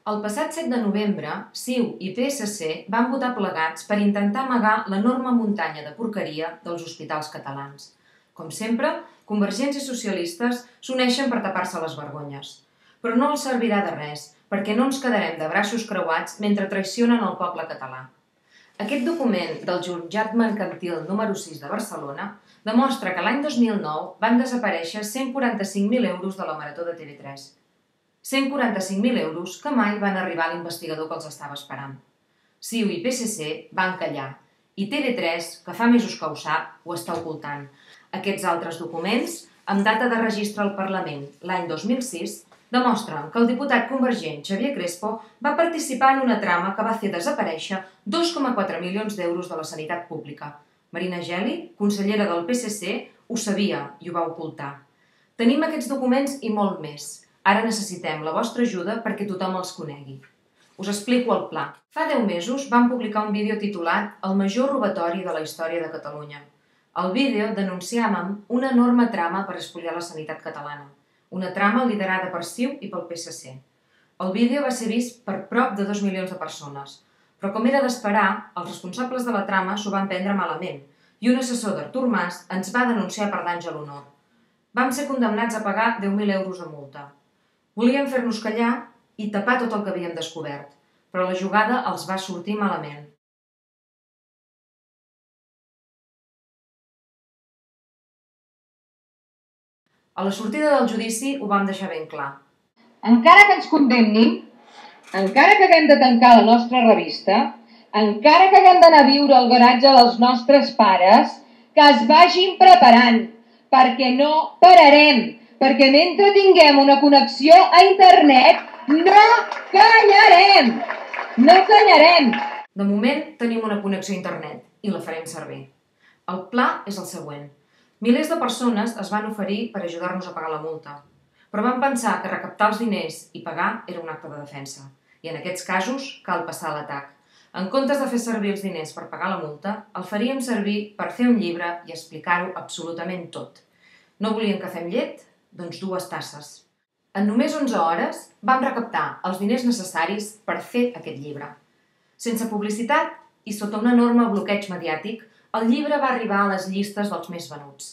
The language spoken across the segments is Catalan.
El passat 7 de novembre, CiU i PSC van votar plegats per intentar amagar l'enorme muntanya de porqueria dels hospitals catalans. Com sempre, convergents i socialistes s'uneixen per tapar-se les vergonyes. Però no els servirà de res, perquè no ens quedarem de braços creuats mentre traicionen el poble català. Aquest document del jutjat mercantil número 6 de Barcelona demostra que l'any 2009 van desaparèixer 145.000 euros de la Marató de TV3. 145.000 euros que mai van arribar a l'investigador que els estava esperant. CiU i PSC van callar, i TV3, que fa mesos que ho sap, ho està ocultant. Aquests altres documents, amb data de registre al Parlament l'any 2006, demostren que el diputat convergent Xavier Crespo va participar en una trama que va fer desaparèixer 2,4 milions d'euros de la sanitat pública. Marina Geli, consellera del PSC, ho sabia i ho va ocultar. Tenim aquests documents i molt més. Ara necessitem la vostra ajuda perquè tothom els conegui. Us explico el pla. Fa 10 mesos vam publicar un vídeo titulat El major robatori de la història de Catalunya. Al vídeo denunciàvem una enorme trama per espoliar la sanitat catalana. Una trama liderada per CiU i pel PSC. El vídeo va ser vist per prop de 2 milions de persones. Però com era d'esperar, els responsables de la trama s'ho van prendre malament i un assessor d'Artur Mas ens va denunciar per danys a l'honor. Vam ser condemnats a pagar 10.000 euros de multa. Volien fer-nos callar i tapar tot el que havíem descobert, però la jugada els va sortir malament. A la sortida del judici ho vam deixar ben clar. Encara que ens condemnin, encara que haguem de tancar la nostra revista, encara que haguem d'anar a viure al garatge dels nostres pares, que es vagin preparant, perquè no pararem, perquè mentre tinguem una connexió a internet, no callarem! No callarem! De moment tenim una connexió a internet i la farem servir. El pla és el següent. Milers de persones es van oferir per ajudar-nos a pagar la multa, però vam pensar que recaptar els diners i pagar era un acte de defensa, i en aquests casos cal passar a l'atac. En comptes de fer servir els diners per pagar la multa, el faríem servir per fer un llibre i explicar-ho absolutament tot. No volien que fem llet? Doncs 2 tasses. En només 11 hores vam recaptar els diners necessaris per fer aquest llibre. Sense publicitat i sota un enorme bloqueig mediàtic, el llibre va arribar a les llistes dels més venuts.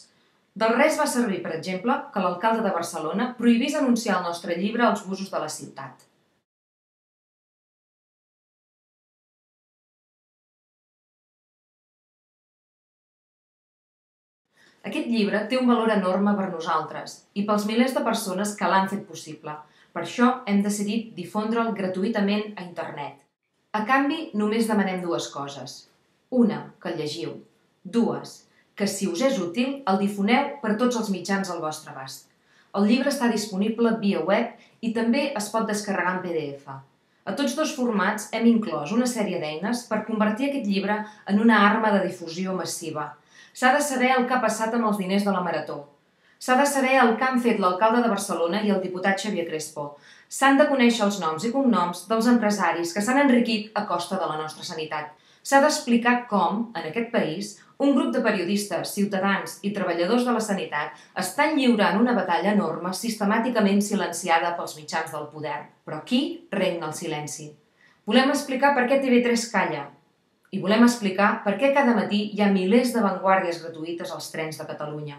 Del res va servir, per exemple, que l'alcalde de Barcelona prohibís anunciar el nostre llibre als busos de la ciutat. Aquest llibre té un valor enorme per nosaltres i pels milers de persones que l'han fet possible. Per això hem decidit difondre'l gratuïtament a internet. A canvi, només demanem 2 coses. 1, que el llegiu. 2, que si us és útil, el difoneu per tots els mitjans al vostre abast. El llibre està disponible via web i també es pot descarregar en PDF. A tots 2 formats hem inclòs una sèrie d'eines per convertir aquest llibre en una arma de difusió massiva. S'ha de saber el que ha passat amb els diners de la Marató. S'ha de saber el que han fet l'alcalde de Barcelona i el diputat Xavier Crespo. S'han de conèixer els noms i cognoms dels empresaris que s'han enriquit a costa de la nostra sanitat. S'ha d'explicar com, en aquest país, un grup de periodistes, ciutadans i treballadors de la sanitat estan lliurant una batalla enorme sistemàticament silenciada pels mitjans del poder. Però aquí regna el silenci. Volem explicar per què TV3 calla. I volem explicar per què cada matí hi ha milers d'avantguàrdies gratuïtes als trens de Catalunya.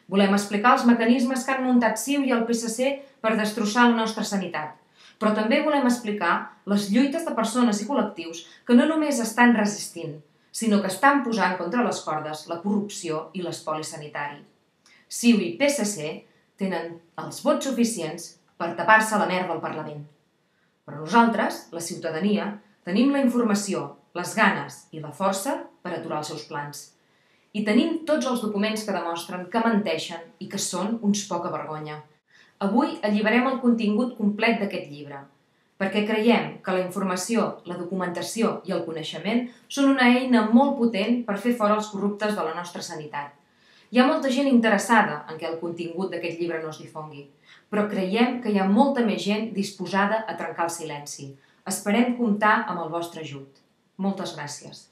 Volem explicar els mecanismes que han muntat CiU i el PSC per destrossar la nostra sanitat. Però també volem explicar les lluites de persones i col·lectius que no només estan resistint, sinó que estan posant contra les cordes la corrupció i l'espoli sanitari. CiU i PSC tenen els vots suficients per tapar-se la merda al Parlament. Però nosaltres, la ciutadania, tenim la informació, les ganes i la força per aturar els seus plans. I tenim tots els documents que demostren que menteixen i que són uns poca vergonya. Avui alliberem el contingut complet d'aquest llibre, perquè creiem que la informació, la documentació i el coneixement són una eina molt potent per fer fora els corruptes de la nostra sanitat. Hi ha molta gent interessada en què el contingut d'aquest llibre no es difongui, però creiem que hi ha molta més gent disposada a trencar el silenci. Esperem comptar amb el vostre ajut. Moltes gràcies.